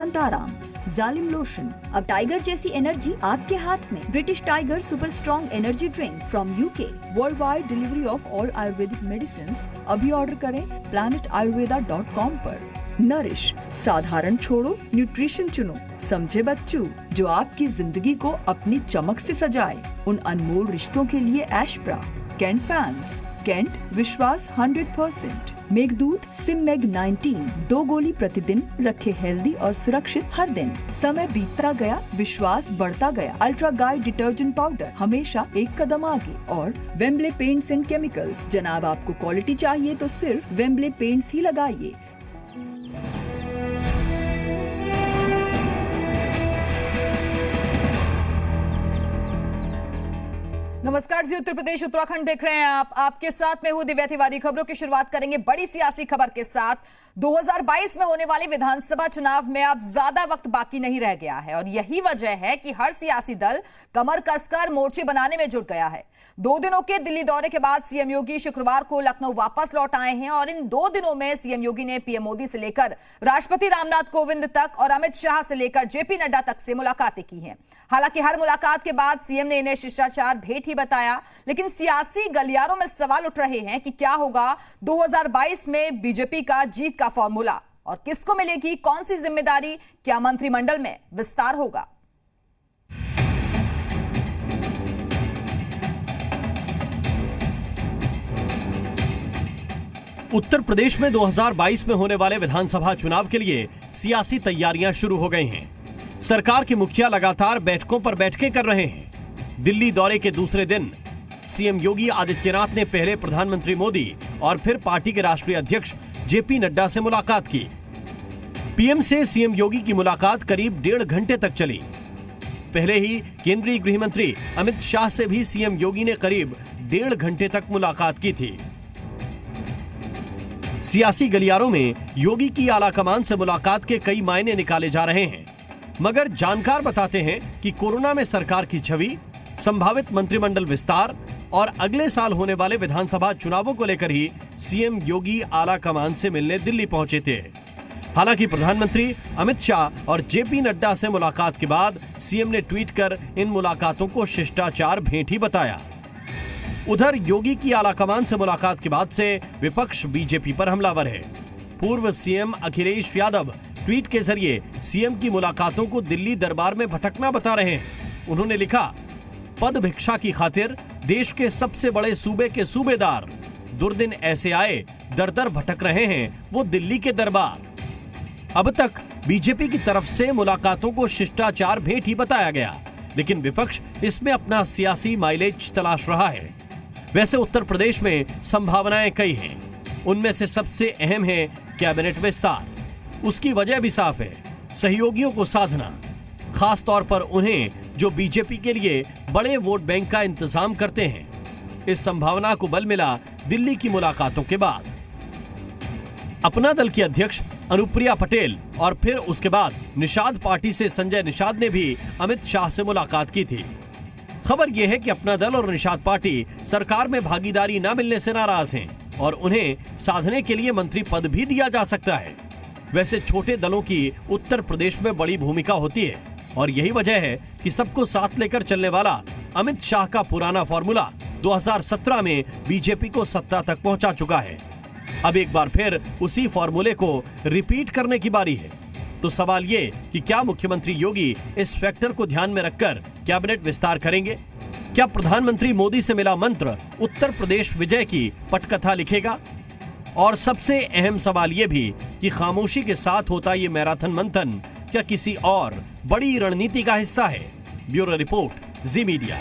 तुरंत आराम। जालिम लोशन, अब टाइगर जैसी एनर्जी आपके हाथ में। British tiger super strong energy drink from UK. World wide delivery of all Ayurvedic medicine. अभी ऑर्डर करें planetayurveda.com पर। नरिश, साधारण छोड़ो, न्यूट्रिशन चुनो। समझे बच्चों, जो आपकी जिंदगी को अपनी चमक से सजाए। उन अनमोल रिश्तों के लिए एशप्रा। कैंट फैंस, कैंट विश्वास 100%। मेघदूत सिममेग 19, 2 गोली प्रतिदिन, रखे हेल्दी और सुरक्षित हर दिन। समय बीतता गया, विश्वास बढ़ता गया। अल्ट्रा गाइड डिटर्जेंट पाउडर, हमेशा एक कदम आगे। और वेम्बले पेंट्स एंड केमिकल्स। जनाब, आपको क्वालिटी चाहिए तो सिर्फ वेम्बले पेंट्स ही लगाइए। नमस्कार जी, उत्तर प्रदेश उत्तराखंड देख रहे हैं आप। आपके साथ मैं हूं दिव्या तिवारी। खबरों की शुरुआत करेंगे बड़ी सियासी खबर के साथ। 2022 में होने वाले विधानसभा चुनाव में अब ज्यादा वक्त बाकी नहीं रह गया है और यही वजह है कि हर सियासी दल कमर कसकर मोर्चे बनाने में जुट गया है। 2 दिनों के दिल्ली दौरे के बाद सीएम योगी शुक्रवार को लखनऊ वापस लौट आए हैं और इन 2 दिनों में सीएम योगी ने पीएम मोदी से लेकर राष्ट्रपति रामनाथ कोविंद तक और अमित शाह से लेकर जेपी नड्डा तक से मुलाकातें की हैं। हालांकि हर मुलाकात के बाद सीएम ने इन्हें शिष्टाचार भेंट ही बताया, लेकिन सियासी गलियारों में सवाल उठ रहे हैं कि क्या होगा 2022 में बीजेपी का जीत का फॉर्मूला और किसको मिलेगी कौन सी जिम्मेदारी, क्या मंत्रिमंडल में विस्तार होगा। उत्तर प्रदेश में 2022 में होने वाले विधानसभा चुनाव के लिए सियासी तैयारियां शुरू हो गई हैं। सरकार के मुखिया लगातार बैठकों पर बैठकें कर रहे हैं। दिल्ली दौरे के दूसरे दिन सीएम योगी आदित्यनाथ ने पहले प्रधानमंत्री मोदी और फिर पार्टी के राष्ट्रीय अध्यक्ष जेपी नड्डा से मुलाकात की। पीएम से सीएम योगी की मुलाकात करीब 1.5 घंटे तक चली। पहले ही केंद्रीय गृह मंत्री अमित शाह से भी सीएम योगी ने करीब 1.5 घंटे तक मुलाकात की थी। सियासी गलियारों में योगी की आलाकमान से मुलाकात के कई मायने निकाले जा रहे हैं, मगर जानकार बताते हैं कि कोरोना में सरकार की छवि, संभावित मंत्रिमंडल विस्तार और अगले साल होने वाले विधानसभा चुनावों को लेकर ही सीएम योगी आलाकमान से मिलने दिल्ली पहुंचे थे। हालांकि प्रधानमंत्री अमित शाह और जेपी नड्डा से मुलाकात के बाद सीएम ने ट्वीट कर इन मुलाकातों को शिष्टाचार भेंट ही बताया। उधर योगी की आलाकमान से मुलाकात के बाद से विपक्ष बीजेपी पर हमलावर है। पूर्व सीएम अखिलेश यादव ट्वीट के जरिए सीएम की मुलाकातों को दिल्ली दरबार में भटकना बता रहे हैं। उन्होंने लिखा, पद भिक्षा की खातिर देश के सबसे बड़े सूबे के सूबेदार दुर्दिन ऐसे आए, दर दर भटक रहे हैं वो दिल्ली के दरबार। अब तक बीजेपी की तरफ से मुलाकातों को शिष्टाचार भेंट ही बताया गया, लेकिन विपक्ष इसमें अपना सियासी माइलेज तलाश रहा है। वैसे उत्तर प्रदेश में संभावनाएं कई हैं। उनमें से सबसे अहम है कैबिनेट विस्तार। उसकी वजह भी साफ है, सहयोगियों को साधना, खास तौर पर उन्हें जो बीजेपी के लिए बड़े वोट बैंक का इंतजाम करते हैं। इस संभावना को बल मिला दिल्ली की मुलाकातों के बाद। अपना दल की अध्यक्ष अनुप्रिया पटेल और फिर उसके बाद निषाद पार्टी से संजय निषाद ने भी अमित शाह से मुलाकात की थी। खबर यह है कि अपना दल और निषाद पार्टी सरकार में भागीदारी न मिलने से नाराज हैं और उन्हें साधने के लिए मंत्री पद भी दिया जा सकता है। वैसे छोटे दलों की उत्तर प्रदेश में बड़ी भूमिका होती है और यही वजह है कि सबको साथ लेकर चलने वाला अमित शाह का पुराना फॉर्मूला 2017 में बीजेपी को सत्ता तक पहुंचा चुका है। अब एक बार फिर उसी फॉर्मूले को रिपीट करने की बारी है। तो सवाल ये कि क्या मुख्यमंत्री योगी इस फैक्टर को ध्यान में रखकर कैबिनेट विस्तार करेंगे? क्या प्रधानमंत्री मोदी से मिला मंत्र उत्तर प्रदेश विजय की पटकथा लिखेगा? और सबसे अहम सवाल यह भी कि खामोशी के साथ होता ये मैराथन मंथन क्या किसी और बड़ी रणनीति का हिस्सा है? ब्यूरो रिपोर्ट, जी मीडिया।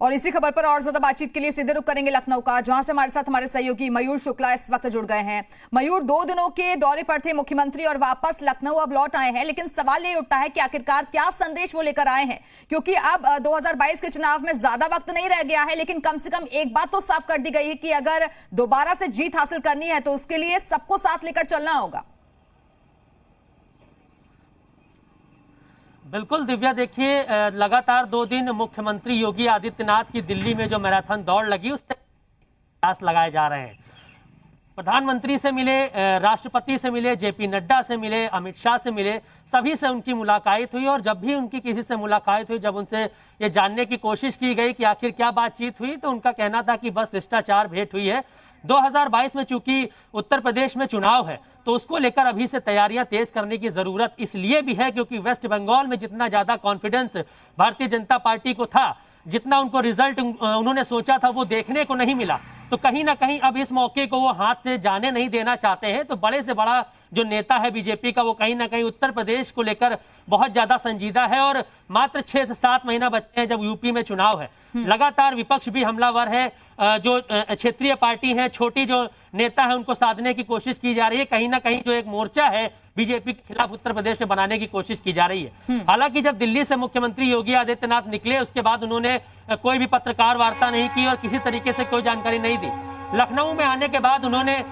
और इसी खबर पर और ज्यादा बातचीत के लिए सीधे रुख करेंगे लखनऊ का, जहां से हमारे साथ हमारे सहयोगी मयूर शुक्ला इस वक्त जुड़ गए हैं। मयूर, 2 दिनों के दौरे पर थे मुख्यमंत्री और वापस लखनऊ अब लौट आए हैं, लेकिन सवाल ये उठता है कि आखिरकार क्या संदेश वो लेकर आए हैं, क्योंकि अब 2022 के चुनाव में ज्यादा वक्त नहीं रह गया है, लेकिन कम से कम एक बात तो साफ कर दी गई है कि अगर दोबारा से जीत हासिल करनी है तो उसके लिए सबको साथ लेकर चलना होगा। बिल्कुल दिव्या, देखिए लगातार 2 दिन मुख्यमंत्री योगी आदित्यनाथ की दिल्ली में जो मैराथन दौड़ लगी उससे लगाए जा रहे हैं। प्रधानमंत्री से मिले, राष्ट्रपति से मिले, जेपी नड्डा से मिले, अमित शाह से मिले, सभी से उनकी मुलाकात हुई। और जब भी उनकी किसी से मुलाकात हुई, जब उनसे ये जानने की कोशिश की गई कि आखिर क्या बातचीत हुई, तो उनका कहना था कि बस शिष्टाचार भेंट हुई है। 2022 में चूंकि उत्तर प्रदेश में चुनाव है, तो उसको लेकर अभी से तैयारियां तेज करने की जरूरत इसलिए भी है क्योंकि वेस्ट बंगाल में जितना ज्यादा कॉन्फिडेंस भारतीय जनता पार्टी को था, जितना उनको रिजल्ट उन्होंने सोचा था, वो देखने को नहीं मिला। तो कहीं ना कहीं अब इस मौके को वो हाथ से जाने नहीं देना चाहते हैं। तो बड़े से बड़ा जो नेता है बीजेपी का, वो कहीं ना कहीं उत्तर प्रदेश को लेकर बहुत ज्यादा संजीदा है। और मात्र 6 से 7 महीना बचे हैं जब यूपी में चुनाव है। लगातार विपक्ष भी हमलावर है, जो क्षेत्रीय पार्टी है, छोटी जो नेता है, उनको साधने की कोशिश की जा रही है। कहीं ना कहीं जो एक मोर्चा है बीजेपी के खिलाफ उत्तर प्रदेश में बनाने की कोशिश की जा रही है। हालांकि जब दिल्ली से मुख्यमंत्री योगी आदित्यनाथ निकले, उसके बाद उन्होंने कोई भी पत्रकार वार्ता नहीं की और किसी तरीके से कोई जानकारी नहीं दी। लखनऊ में आने के बाद उन्होंने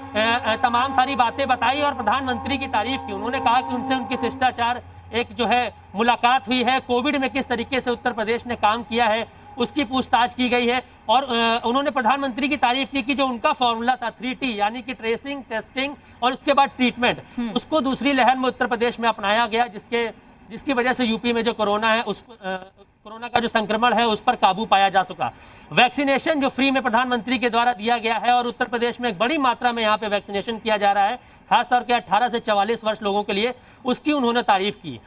तमाम सारी बातें बताई और प्रधानमंत्री की तारीफ की। उन्होंने कहा कि उनसे उनकी शिष्टाचार एक जो है मुलाकात हुई है, कोविड में किस तरीके से उत्तर प्रदेश ने काम किया है उसकी पूछताछ की गई है। और उन्होंने प्रधानमंत्री की तारीफ की कि जो उनका फॉर्मूला था 3T, यानी कि ट्रेसिंग, टेस्टिंग और उसके बाद ट्रीटमेंट, उसको दूसरी लहर में उत्तर प्रदेश में अपनाया गया, जिसकी वजह से यूपी में जो कोरोना है, कोरोना का जो संक्रमण है उस पर काबू पाया जा सका। वैक्सीनेशन जो फ्री में प्रधानमंत्री के द्वारा दिया गया है और उत्तर प्रदेश में एक बड़ी मात्रा में यहाँ पे वैक्सीनेशन किया जा रहा है, खासतौर के 18 से 44 वर्ष लोगों के लिए, उसकी उन्होंने तारीफ की।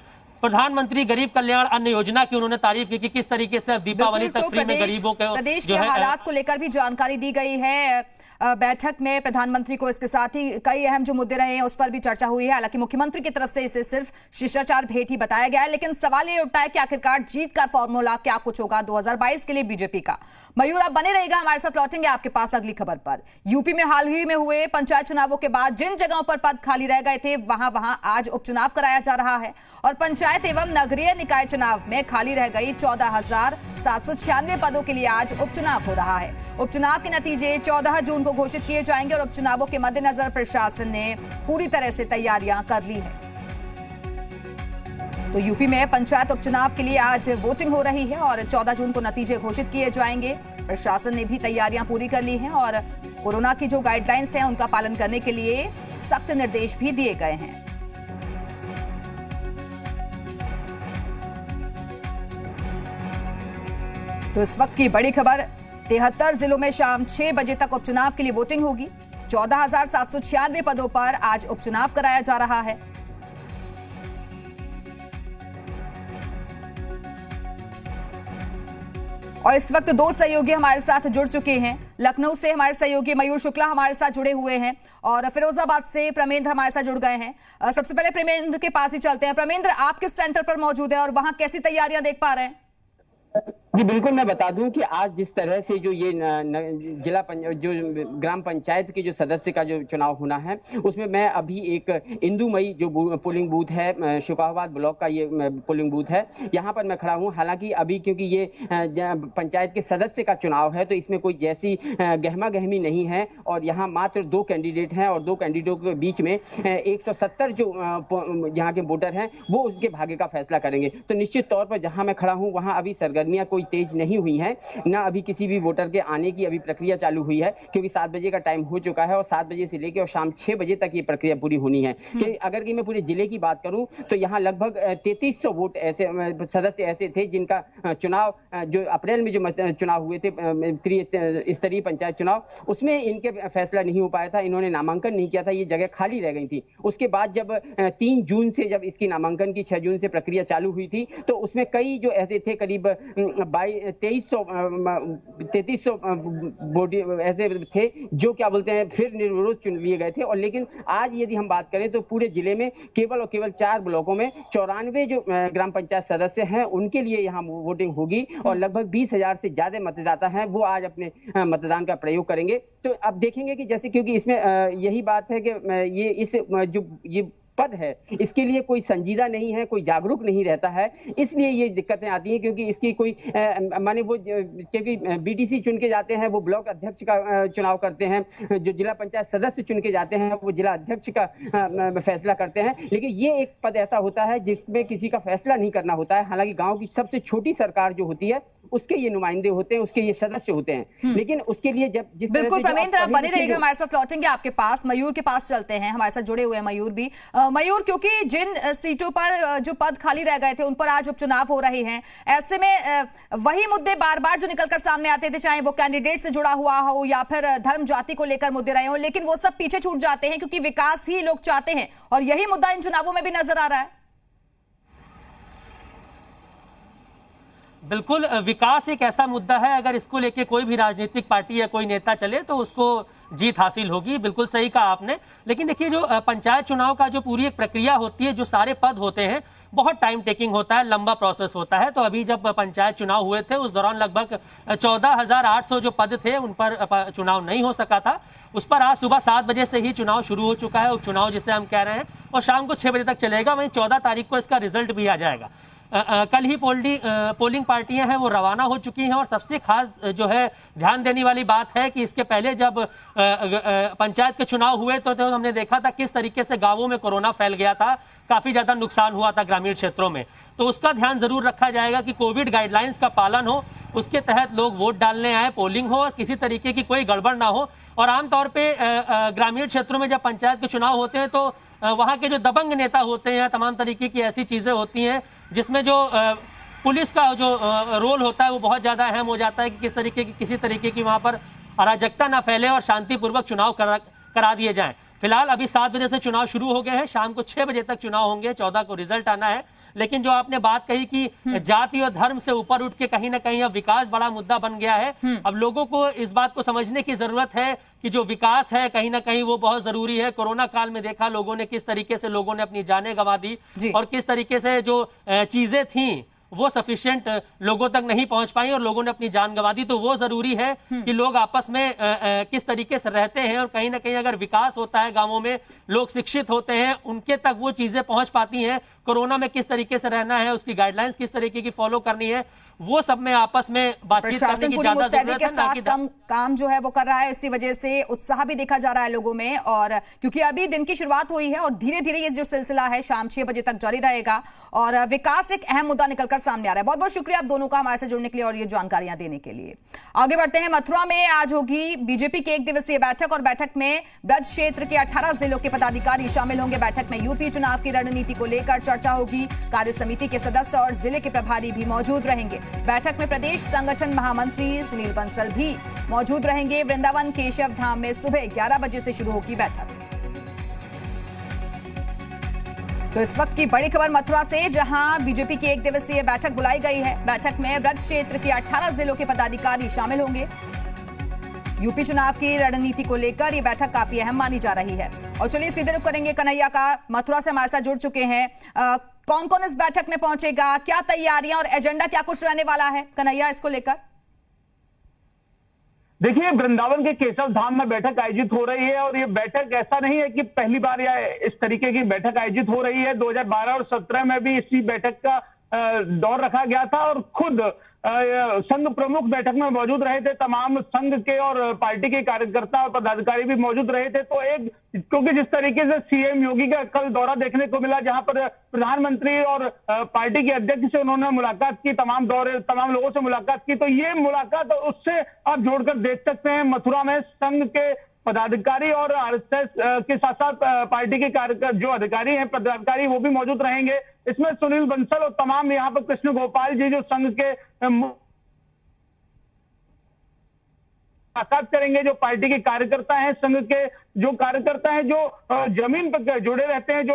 प्रधानमंत्री गरीब कल्याण अन्न योजना की उन्होंने तारीफ की कि किस तरीके से अब दीपावली तक फ्री में गरीबों को प्रदेश के हालात को लेकर भी जानकारी दी गई है बैठक में प्रधानमंत्री को। इसके साथ ही कई अहम जो मुद्दे रहे हैं उस पर भी चर्चा हुई है। हालांकि मुख्यमंत्री की तरफ से इसे सिर्फ शिष्टाचार भेंट ही बताया गया है, लेकिन सवाल ये उठता है कि आखिरकार जीत का फॉर्मूला क्या कुछ होगा 2022 के लिए बीजेपी का। मयूर, आप बने रहिएगा, हमारे साथ लौटेंगे आपके पास अगली खबर पर। यूपी में हाल ही में हुए पंचायत चुनावों के बाद जिन जगहों पर पद खाली रह गए थे, वहां आज उपचुनाव कराया जा रहा है। और पंचायत एवं नगरीय निकाय चुनाव में खाली रह गई 14,796 पदों के लिए आज उपचुनाव हो रहा है। उपचुनाव के नतीजे 14 जून को घोषित किए जाएंगे और उपचुनावों के मद्देनजर प्रशासन ने पूरी तरह से तैयारियां कर ली हैं। तो यूपी में पंचायत उपचुनाव के लिए आज वोटिंग हो रही है और 14 जून को नतीजे घोषित किए जाएंगे। प्रशासन ने भी तैयारियां पूरी कर ली हैं और कोरोना की जो गाइडलाइंस हैं उनका पालन करने के लिए सख्त निर्देश भी दिए गए हैं। तो इस वक्त की बड़ी खबर, 73 जिलों में शाम 6 बजे तक उपचुनाव के लिए वोटिंग होगी। 14,796 पदों पर आज उपचुनाव कराया जा रहा है। और इस वक्त 2 सहयोगी हमारे साथ जुड़ चुके हैं। लखनऊ से हमारे सहयोगी मयूर शुक्ला हमारे साथ जुड़े हुए हैं और फिरोजाबाद से प्रमेंद्र हमारे साथ जुड़ गए हैं। सबसे पहले प्रमेंद्र के पास ही चलते हैं। प्रमेंद्र, आप किस सेंटर पर मौजूद है और वहां कैसी तैयारियां देख पा रहे हैं? जी बिल्कुल, मैं बता दूं कि आज जिस तरह से जो ये जो ग्राम पंचायत के जो सदस्य का जो चुनाव होना है, उसमें मैं अभी एक इंदुमई जो पोलिंग बूथ है, शुकाबाद ब्लॉक का ये पोलिंग बूथ है, यहाँ पर मैं खड़ा हूँ। हालांकि अभी क्योंकि ये पंचायत के सदस्य का चुनाव है तो इसमें कोई जैसी गहमा गहमी नहीं है और यहाँ मात्र 2 कैंडिडेट हैं और 2 कैंडिडेटों के बीच में 170 जो यहाँ के वोटर हैं वो उसके भाग्य का फैसला करेंगे। तो निश्चित तौर पर जहाँ मैं खड़ा हूँ वहाँ अभी सरगर्मियाँ कोई तेज नहीं हुई है, ना अभी किसी भी वोटर के आने की अभी प्रक्रिया चालू हुई है, क्योंकि 7 बजे का टाइम हो चुका है और 7 बजे से लेकर और शाम 6 बजे तक ये प्रक्रिया पूरी होनी है। कि अगर कि मैं पूरे जिले की बात करूं तो यहाँ लगभग 3300 वोट ऐसे सदस्य ऐसे थे जिनका चुनाव जो अप्रैल में जो चुनाव हुए थे स्तरीय पंचायत चुनाव, उसमें इनके फैसला नहीं हो पाया था, इन्होंने नामांकन नहीं किया था, ये जगह खाली रह गई थी। उसके बाद जब 3 जून से जब इसकी नामांकन की 6 जून से प्रक्रिया चालू हुई थी तो उसमें कई जो ऐसे थे करीब 3300 वोट ऐसे थे जो क्या बोलते हैं फिर निर्विरोध चुन लिए गए थे। और लेकिन आज यदि हम बात करें तो पूरे जिले में केवल और केवल 4 ब्लॉकों में 94 जो ग्राम पंचायत सदस्य हैं उनके लिए यहाँ वोटिंग होगी और लगभग 20,000 से ज्यादा मतदाता हैं वो आज अपने मतदान का प्रयोग करेंगे। तो अब देखेंगे कि जैसे क्योंकि इसमें यही बात है कि ये इस जो ये पद है इसके लिए कोई संजीदा नहीं है, कोई जागरूक नहीं रहता है, इसलिए ये दिक्कतें आती हैं। क्योंकि इसकी कोई माने वो क्योंकि बीटीसी चुन के जाते हैं वो ब्लॉक अध्यक्ष का चुनाव करते हैं, जो जिला पंचायत सदस्य चुन के जाते हैं वो जिला अध्यक्ष का फैसला करते हैं, लेकिन ये एक पद ऐसा होता है जिसमें किसी का फैसला नहीं करना होता है। हालांकि गांव की सबसे छोटी सरकार जो होती है उसके ये नुमाइंदे होते हैं, उसके ये सदस्य होते हैं। लेकिन उसके लिए जब जिस तरह बिल्कुल से जो प्रवीण, आप आप बने पढ़े रहिएगा, लिखे हमारे साथ लौटेंगे आपके पास। मयूर के पास चलते हैं, हमारे साथ जुड़े हुए हैं मयूर भी। मयूर, क्योंकि जिन सीटों पर जो पद खाली रह गए थे उन पर आज उपचुनाव हो रहे हैं, ऐसे में वही मुद्दे बार बार जो निकलकर सामने आते थे, चाहे वो कैंडिडेट से जुड़ा हुआ हो या फिर धर्म जाति को लेकर मुद्दे रहे हो, लेकिन वो सब पीछे छूट जाते हैं क्योंकि विकास ही लोग चाहते हैं, और यही मुद्दा इन चुनावों में भी नजर आ रहा है। बिल्कुल, विकास एक ऐसा मुद्दा है, अगर इसको लेके कोई भी राजनीतिक पार्टी या कोई नेता चले तो उसको जीत हासिल होगी। बिल्कुल सही कहा आपने। लेकिन देखिए, जो पंचायत चुनाव का जो पूरी एक प्रक्रिया होती है, जो सारे पद होते हैं, बहुत टाइम टेकिंग होता है, लंबा प्रोसेस होता है। तो अभी जब पंचायत चुनाव हुए थे उस दौरान लगभग 14,800 जो पद थे उन पर चुनाव नहीं हो सका था। उस पर आज सुबह 7 बजे से ही चुनाव शुरू हो चुका है, उपचुनाव जिसे हम कह रहे हैं, और शाम को 6 बजे तक चलेगा। वहीं 14 तारीख को इसका रिजल्ट भी आ जाएगा। कल ही पोलिंग पार्टियां हैं वो रवाना हो चुकी हैं। और सबसे खास जो है ध्यान देने वाली बात है कि इसके पहले जब पंचायत के चुनाव हुए तो हमने देखा था किस तरीके से गांवों में कोरोना फैल गया था, काफी ज्यादा नुकसान हुआ था ग्रामीण क्षेत्रों में। तो उसका ध्यान जरूर रखा जाएगा कि कोविड गाइडलाइंस का पालन हो, उसके तहत लोग वोट डालने आए, पोलिंग हो और किसी तरीके की कोई गड़बड़ ना हो। और आमतौर पे ग्रामीण क्षेत्रों में जब पंचायत के चुनाव होते हैं तो वहां के जो दबंग नेता होते हैं, तमाम तरीके की ऐसी चीजें होती हैं जिसमें जो पुलिस का जो रोल होता है वो बहुत ज्यादा अहम हो जाता है कि किसी तरीके की वहां पर अराजकता ना फैले और शांतिपूर्वक चुनाव करा दिए जाएं। फिलहाल अभी 7 बजे से चुनाव शुरू हो गए हैं, शाम को 6 बजे तक चुनाव होंगे, 14 को रिजल्ट आना है। लेकिन जो आपने बात कही कि जाति और धर्म से ऊपर उठ के कहीं ना कहीं अब विकास बड़ा मुद्दा बन गया है। अब लोगों को इस बात को समझने की जरूरत है कि जो विकास है कहीं ना कहीं वो बहुत जरूरी है। कोरोना काल में देखा लोगों ने किस तरीके से लोगों ने अपनी जानें गंवा दी और किस तरीके से जो चीजें थी वो सफिशिएंट लोगों तक नहीं पहुंच पाई और लोगों ने अपनी जान गंवा दी। तो वो जरूरी है कि लोग आपस में किस तरीके से रहते हैं और कहीं ना कहीं अगर विकास होता है, गांवों में लोग शिक्षित होते हैं, उनके तक वो चीजें पहुंच पाती हैं। कोरोना में किस तरीके से रहना है, उसकी गाइडलाइंस किस तरीके की फॉलो करनी है, वो सब में आपस में बातचीत करने की ज्यादा जरूरत है। साथ काम जो है वो कर रहा है, इसी वजह से उत्साह भी देखा जा रहा है लोगों में। और क्योंकि अभी दिन की शुरुआत हुई है और धीरे धीरे ये जो सिलसिला है शाम 6 बजे तक जारी रहेगा और विकास एक अहम मुद्दा निकलकर सामने आ रहा है। बहुत बहुत शुक्रिया आप दोनों का हमारे से जुड़ने के लिए और ये जानकारियां देने के लिए। आगे बढ़ते हैं। मथुरा में आज होगी बीजेपी की 1 दिवसीय बैठक और बैठक में ब्रज क्षेत्र के 18 जिलों के पदाधिकारी शामिल होंगे। बैठक में यूपी चुनाव की रणनीति को लेकर चर्चा होगी। कार्य समिति के सदस्य और जिले के प्रभारी भी मौजूद रहेंगे। बैठक में प्रदेश संगठन महामंत्री सुनील बंसल भी मौजूद रहेंगे। वृंदावन केशव धाम में सुबह 11 बजे से शुरू होगी बैठक। तो इस वक्त की बड़ी खबर मथुरा से, जहां बीजेपी की 1 दिवसीय बैठक बुलाई गई है। बैठक में ब्रज क्षेत्र के 18 जिलों के पदाधिकारी शामिल होंगे। यूपी चुनाव की रणनीति को लेकर ये बैठक काफी अहम मानी जा रही है। और चलिए सीधे रुख करेंगे कन्हैया का, मथुरा से हमारे साथ जुड़ चुके हैं। कौन कौन इस बैठक में पहुंचेगा, क्या तैयारियां और एजेंडा क्या कुछ रहने वाला है कन्हैया इसको लेकर? देखिए, वृंदावन के केशव धाम में बैठक आयोजित हो रही है और ये बैठक ऐसा नहीं है कि पहली बार या इस तरीके की बैठक आयोजित हो रही है। 2012 और 17 में भी इसी बैठक का दौर रखा गया था और खुद संघ प्रमुख बैठक में मौजूद रहे थे। तमाम संघ के और पार्टी के कार्यकर्ता और पदाधिकारी भी मौजूद रहे थे। तो एक, क्योंकि जिस तरीके से सीएम योगी का कल दौरा देखने को मिला, जहां पर प्रधानमंत्री और पार्टी के अध्यक्ष से उन्होंने मुलाकात की, तमाम लोगों से मुलाकात की, तो ये मुलाकात उससे आप जोड़कर देख सकते हैं। मथुरा में संघ के पदाधिकारी और आरएसएस के साथ साथ पार्टी के जो अधिकारी हैं, पदाधिकारी, वो भी मौजूद रहेंगे। इसमें सुनील बंसल और तमाम यहाँ पर कृष्ण गोपाल जी जो संघ के मुलाकात करेंगे। जो पार्टी के कार्यकर्ता हैं, संघ के जो कार्यकर्ता हैं, जो जमीन पर जुड़े रहते हैं, जो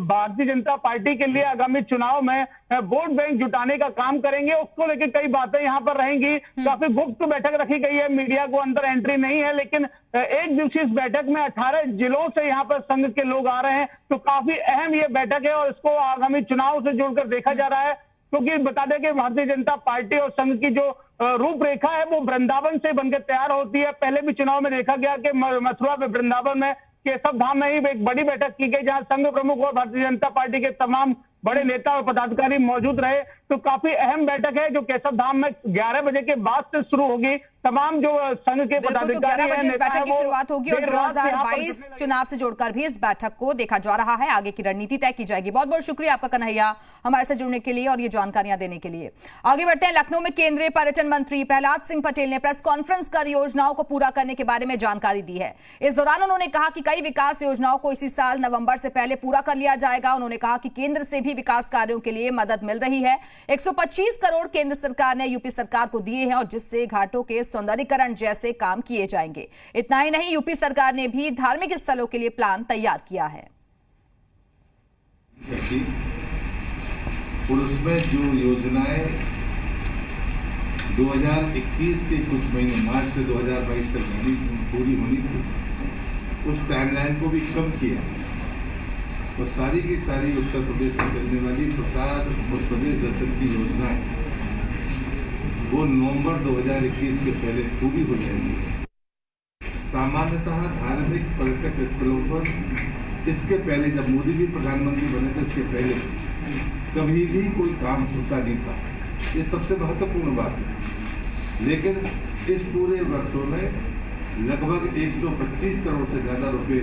भारतीय जनता पार्टी के लिए आगामी चुनाव में वोट बैंक जुटाने का काम करेंगे, उसको लेकर कई बातें यहाँ पर रहेंगी। काफी गुप्त बैठक रखी गई है, मीडिया को अंदर एंट्री नहीं है। लेकिन 1 दिवसीय इस बैठक में 18 जिलों से यहाँ पर संघ के लोग आ रहे हैं। तो काफी अहम ये बैठक है और इसको आगामी चुनाव से जोड़कर देखा जा रहा है। क्योंकि बता दें कि भारतीय जनता पार्टी और संघ की जो रूपरेखा है वो वृंदावन से बनकर तैयार होती है। पहले भी चुनाव में देखा गया कि मथुरा में, वृंदावन में, केशव धाम में ही एक बड़ी बैठक की गई, जहां संघ प्रमुख और भारतीय जनता पार्टी के तमाम बड़े नेता और पदाधिकारी मौजूद रहे। तो काफी अहम बैठक है जो केशव धाम में 11 बजे के बाद से शुरू होगी, तमाम जो संघ के बिल्कुल, तो पदाधिकारी 11 बजे इस नेता बैठक हैं, की वो शुरुआत होगी और देर रात यहाँ पर 2022 जुटने चुनाव से जोड़कर भी इस बैठक को देखा जा रहा है। आगे की रणनीति तय की जाएगी। बहुत बहुत शुक्रिया आपका कन्हैया, हमारे साथ जुड़ने के लिए और ये जानकारियां देने के लिए। आगे बढ़ते हैं। लखनऊ में केंद्रीय पर्यटन मंत्री प्रहलाद सिंह पटेल ने प्रेस कॉन्फ्रेंस कर योजनाओं को पूरा करने के बारे में जानकारी दी है। इस दौरान उन्होंने कहा कि कई विकास योजनाओं को इसी साल नवंबर से पहले पूरा कर लिया जाएगा। उन्होंने कहा कि केंद्र से भी विकास कार्यों के लिए मदद मिल रही है। 125 करोड़ केंद्र सरकार ने यूपी सरकार को दिए हैं और जिससे घाटों के सौंदर्यीकरण जैसे काम किए जाएंगे। इतना ही नहीं, यूपी सरकार ने भी धार्मिक स्थलों के लिए प्लान तैयार किया है। और उसमें जो योजनाएं 2021 के कुछ महीने मार्च से 2022 तक पूरी होनी थी, उस टाइमलाइन को भी कम किया और सारी की सारी उत्तर प्रदेश में चलने वाली प्रसाद उत्तर प्रदेश दर्शन की योजनाएं वो नवंबर 2021 के पहले पूरी हो जाएंगी। सामान्यतः धार्मिक पर्यटक स्थलों पर इसके पहले, जब मोदी जी प्रधानमंत्री बने थे, इसके पहले कभी भी कोई काम होता नहीं था। ये सबसे महत्वपूर्ण बात है। लेकिन इस पूरे वर्षों में लगभग 125 करोड़ से ज्यादा रुपए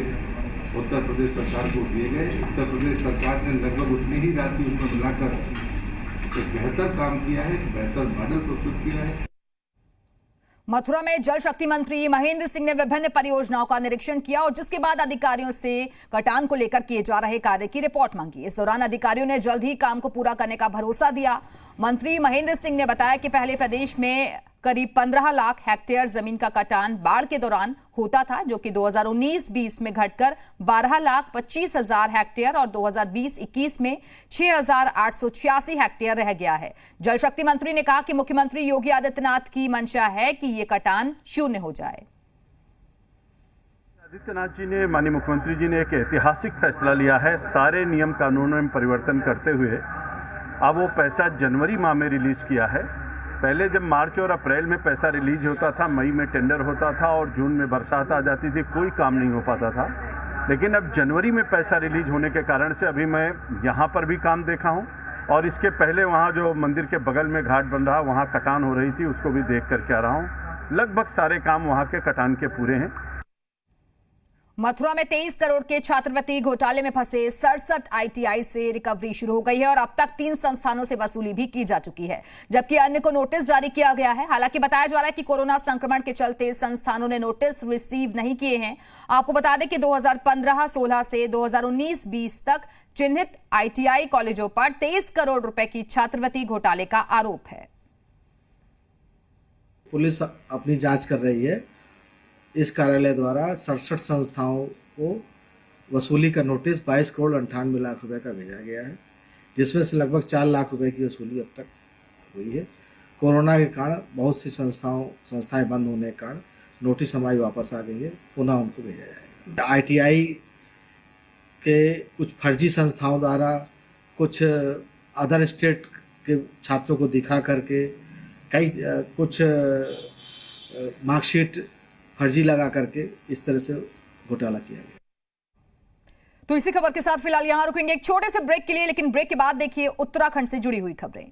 उत्तर प्रदेश सरकार को दिए गए। उत्तर प्रदेश सरकार ने लगभग उतनी ही राशि उसमें मिलाकर एक बेहतर काम किया है, एक बेहतर मॉडल प्रस्तुत किया है। मथुरा में जल शक्ति मंत्री महेंद्र सिंह ने विभिन्न परियोजनाओं का निरीक्षण किया और जिसके बाद अधिकारियों से कटान को लेकर किए जा रहे कार्य की रिपोर्ट मांगी। इस दौरान अधिकारियों ने जल्द ही काम को पूरा करने का भरोसा दिया। मंत्री महेंद्र सिंह ने बताया कि पहले प्रदेश में करीब 15 लाख हेक्टेयर जमीन का कटान बाढ़ के दौरान होता था, जो कि 2019-20 में घटकर 12,25,000 हेक्टेयर और 2020-21 में 6,886 हेक्टेयर रह गया है। जल शक्ति मंत्री ने कहा कि मुख्यमंत्री योगी आदित्यनाथ की मंशा है कि ये कटान शून्य हो जाए। आदित्यनाथ जी ने, माननीय मुख्यमंत्री जी ने एक ऐतिहासिक फैसला लिया है। सारे नियम कानूनों में परिवर्तन करते हुए अब वो पैसा जनवरी माह में रिलीज किया है। पहले जब मार्च और अप्रैल में पैसा रिलीज होता था, मई में टेंडर होता था और जून में बरसात आ जाती थी, कोई काम नहीं हो पाता था। लेकिन अब जनवरी में पैसा रिलीज होने के कारण से अभी मैं यहाँ पर भी काम देखा हूँ और इसके पहले वहाँ जो मंदिर के बगल में घाट बन रहा, वहाँ कटान हो रही थी, उसको भी देख करके आ रहा हूँ। लगभग सारे काम वहाँ के कटान के पूरे हैं। मथुरा में 23 करोड़ के छात्रवृत्ति घोटाले में फंसे 67 आईटीआई से रिकवरी शुरू हो गई है और अब तक 3 संस्थानों से वसूली भी की जा चुकी है, जबकि अन्य को नोटिस जारी किया गया है। हालांकि बताया जा रहा है कि कोरोना संक्रमण के चलते संस्थानों ने नोटिस रिसीव नहीं किए हैं। आपको बता दें कि 2015-16 से 2019-20 तक चिन्हित आईटीआई कॉलेजों पर 23 करोड़ रुपए की छात्रवृत्ति घोटाले का आरोप है। पुलिस अपनी जांच कर रही है। इस कार्यालय द्वारा 67 संस्थाओं को वसूली का नोटिस 22 करोड़ 98 लाख रुपए का भेजा गया है, जिसमें से लगभग 4 लाख रुपए की वसूली अब तक हुई है। कोरोना के कारण बहुत सी संस्थाएं बंद होने के कारण नोटिस हमारी वापस आ गई है, पुनः उनको भेजा जाएगा। आईटीआई के कुछ फर्जी संस्थाओं द्वारा कुछ अदर स्टेट के छात्रों को दिखा करके कुछ मार्कशीट फर्जी लगा करके इस तरह से घोटाला किया गया। तो इसी खबर के साथ फिलहाल यहां रुकेंगे एक छोटे से ब्रेक के लिए, लेकिन ब्रेक के बाद देखिए उत्तराखंड से जुड़ी हुई खबरें।